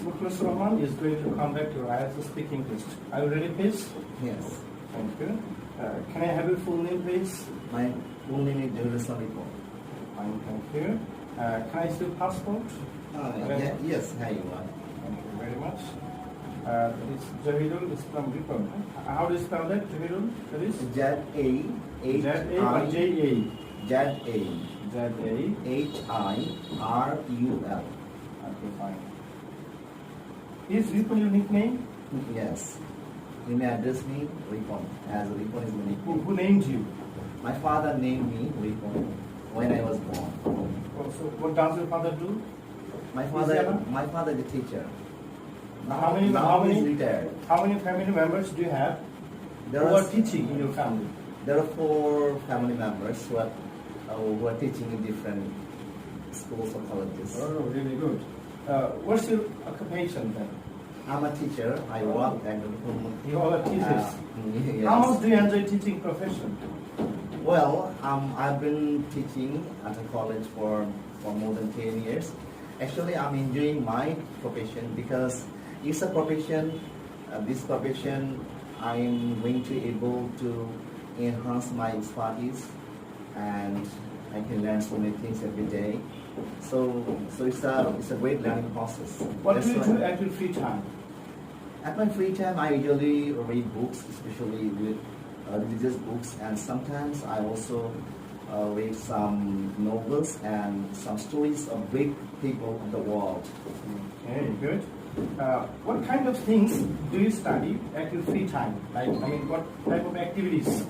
Md.Muklasur Rahman is going to conduct your Ielts speaking test. Are you ready, please? Yes. Thank you. Can I have your full name, please? My full name is Jerusalem. Fine, thank you. Can I see your passport? Yes, here you are. Thank you very much. It's Jahidul Islam Report. How do you spell that, Jahidul? That is? Z-A-H-I. Z-A or J-A? Z-A. Z-A. H-I-R-U-L. Okay, fine. Is Ripon your nickname? Yes. You may address me Ripon, as Ripon is my nickname. Who named you? My father named me Ripon when I was born. So what does your father do? My father is a teacher. How many he's retired. How many family members do you have who are teaching in your family? There are 4 family members who are teaching in different schools or colleges. Oh, really good. What's your occupation then? I'm a teacher. I work at You all are teachers. Yes. How much do you enjoy teaching profession? Well, I've been teaching at a college for more than 10 years. Actually, I'm enjoying my profession because it's a profession. This profession, I'm going to able to enhance my expertise, and I can learn so many things every day. So it's a great learning process. What do you do at your free time? At my free time, I usually read books, especially religious books, and sometimes I also read some novels and some stories of great people of the world. Okay, good. What kind of things do you study at your free time? What type of activities?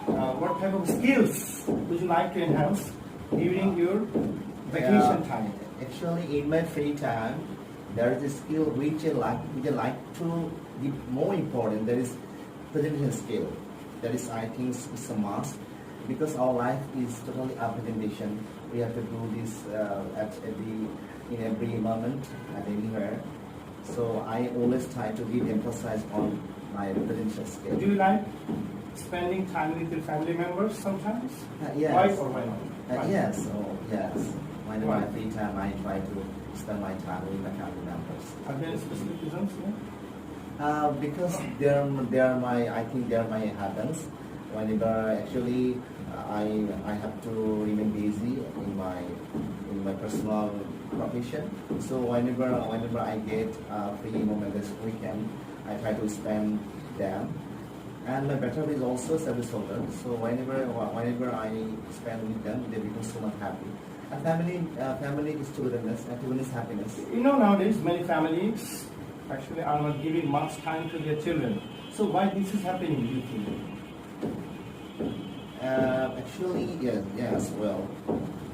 What type of skills would you like to enhance during your vacation time? Actually, in my free time, there is a skill which I like to give more important. That is presentation skill. That is, I think, is a must because our life is totally a presentation. We have to do this in every moment and anywhere. So I always try to give emphasis on my presentation skill. Do you like spending time with your family members sometimes? Yes. Why or why not? Yes. When in my free time, I try to spend my time with my family members. Are there specific reasons? Because they are my habits. Whenever actually I have to remain busy in my personal profession. So whenever I get free moment this weekend, I try to spend them. And my better is also service holder. So whenever I spend with them, they become so much happy. And family is togetherness, and togetherness is happiness. Nowadays many families actually are not giving much time to their children. So why this is happening, do you think? Actually, yes. Well,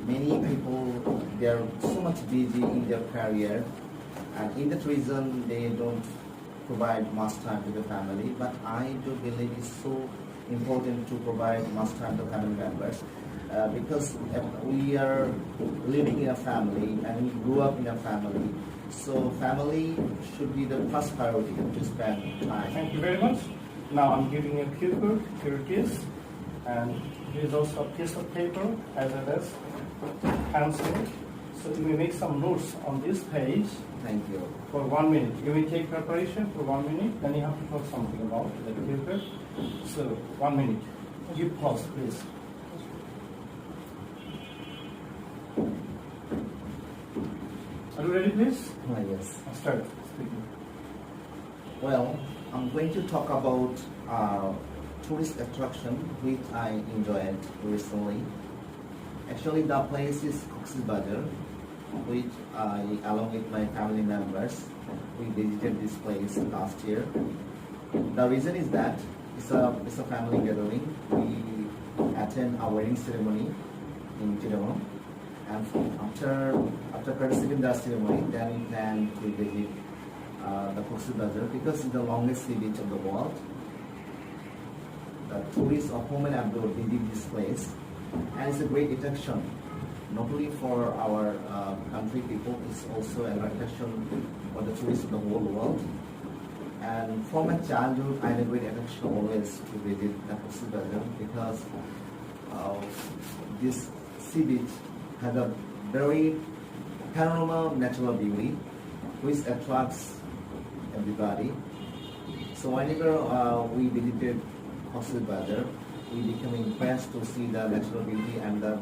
many people, they are so much busy in their career, and in that reason they don't provide much time to the family. But I do believe it's so important to provide much time to family members. Because we are living in a family and we grew up in a family, so family should be the first priority to spend time. Thank you very much. Now I'm giving you a cue card to your kids, and here's also a piece of paper as well as pencil. So you may make some notes on this page. Thank you. For 1 minute. You will take preparation for 1 minute, then you have to talk something about the cue card. So 1 minute. You pause, please. Are you ready, please? Yes. I'll start speaking. Well, I'm going to talk about tourist attraction which I enjoyed recently. Actually, the place is Cox's Bazar, which I, along with my family members, we visited this place last year. The reason is that it's a family gathering. We attend a wedding ceremony in Chittagong. And after participating in the ceremony, then we plan to visit the Cox's Bazar because it's the longest sea beach of the world. The tourists of home and abroad visit this place, and it's a great attraction, not only for our country people, it's also an attraction for the tourists of the whole world. And from my childhood, I had a great attraction always to visit the Cox's Bazar because this sea beach has a very panorama natural beauty, which attracts everybody. So whenever we visited Cox's Bazar, we become impressed to see the natural beauty and the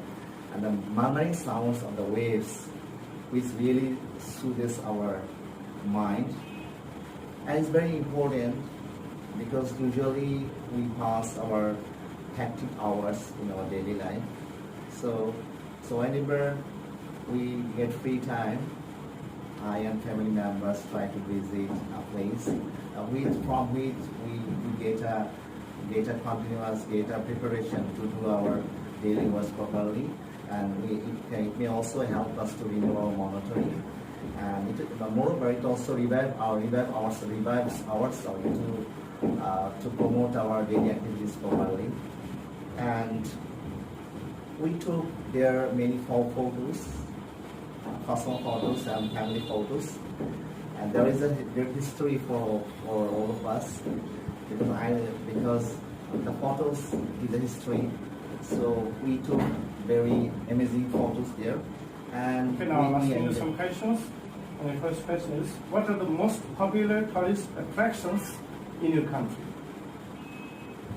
murmuring sounds of the waves, which really soothes our mind. And it's very important because usually we pass our hectic hours in our daily life. So whenever we get free time, I and family members try to visit a place from which we get a preparation to do our daily work properly, and it may also help us to renew our monitoring. And moreover, it also revives ourselves to promote our daily activities properly. And we took there many photos, personal photos and family photos, and there is a great history for all of us because the photos is a history. So we took very amazing photos there. And okay, now I'm asking you some questions. And the first question is, what are the most popular tourist attractions in your country?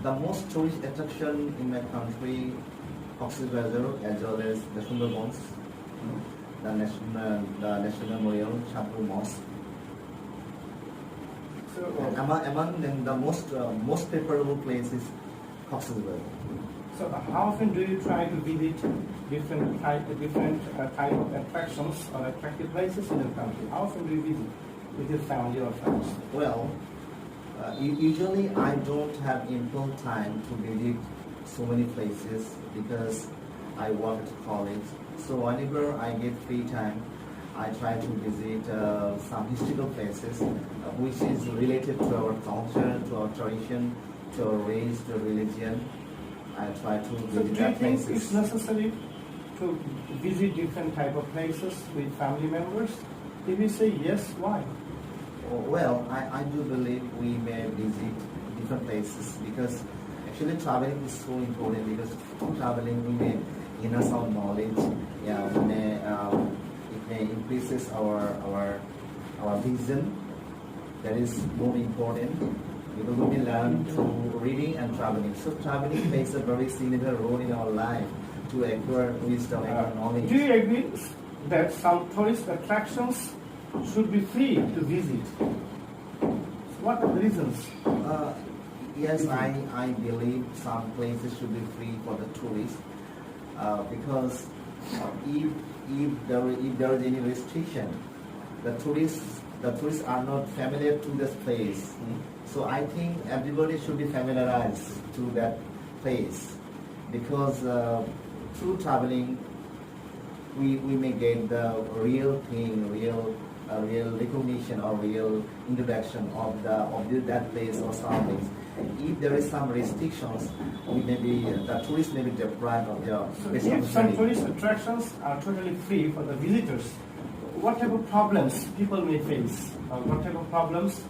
The most tourist attraction in my country, Cox's Bazar, as well as the Sundarbans, the National Memorial, Chapel Mosque. So, Among them, the most preferable place is Cox's Bazar. so how often do you try to visit different type of attractions or attractive places in your country? How often do you visit with your family or friends? Well, usually I don't have ample time to visit so many places because I work at college. So whenever I get free time, I try to visit some historical places which is related to our culture, to our tradition, to our race, to our religion. I try to So visit do you that think places. it's necessary to visit different type of places with family members? If you say yes, why? Well, I do believe we may visit different places because actually traveling is so important because through traveling we may enhance our knowledge. Yeah, it may increases our vision. That is more important because we may learn through reading and traveling. So traveling plays a very significant role in our life to acquire wisdom and knowledge. Do you agree that some tourist attractions should be free to visit? What are the reasons? Yes, I believe some places should be free for the tourists because if there is any restriction, the tourists are not familiar to this place. So I think everybody should be familiarized to that place because through traveling we may get the real thing, real recognition or real introduction of that place or surroundings. If there is some restrictions, the tourists may be deprived of their best So if some opportunity. tourist attractions are totally free for the visitors, what type of problems people may face? Or what type of problems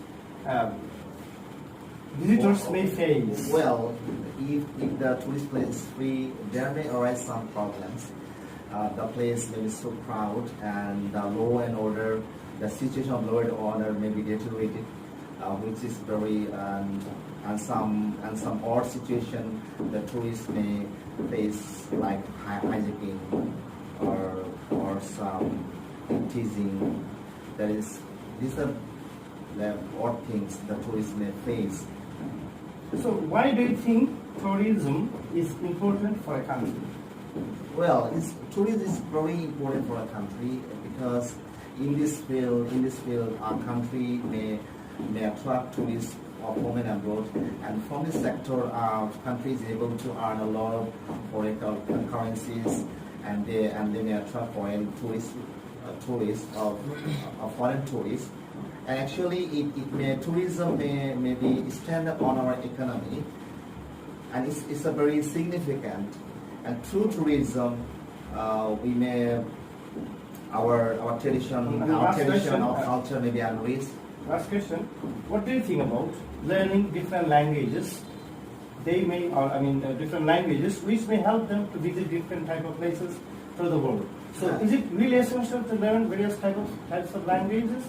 visitors may face? Well, if the tourist place is free, there may arise some problems. The place may be so crowded, and the law and order, the situation of law and order may be deteriorated, which is very and some odd situation the tourists may face, like hijacking or some teasing. These are the odd things the tourists may face. So why do you think tourism is important for a country? Well, tourism is very important for a country because in this field, our country may attract tourists of home and abroad, and from this sector, our country is able to earn a lot of foreign currencies, and they may attract foreign tourists of foreign tourists. And actually, tourism may be stand up on our economy, and it's a very significant. And through tourism, we may our tradition, our culture may be enriched. Last question: what do you think about learning different languages? They may, different languages, which may help them to visit different type of places through the world. So is it really essential to learn various types of languages?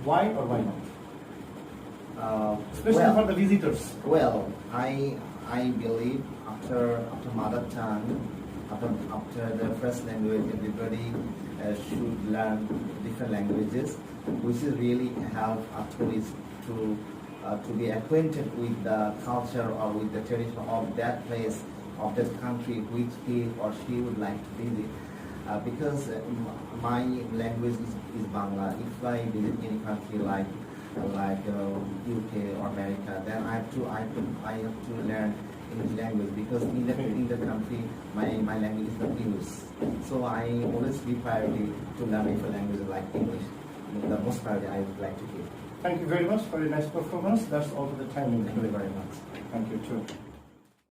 Why or why not? Especially for the visitors. Well, I believe after mother tongue, after the first language, everybody should learn different languages, which is really help a tourist to be acquainted with the culture or with the tradition of that place, of that country which he or she would like to visit. Because my language is Bangla. If I visit any country like UK or America, then I have to learn English language, because in the country my language is not English. So I always give priority to learn different languages like English. The most priority I would like to give. Thank you very much for your nice performance. That's all for the time. Thank you very much. Thank you too.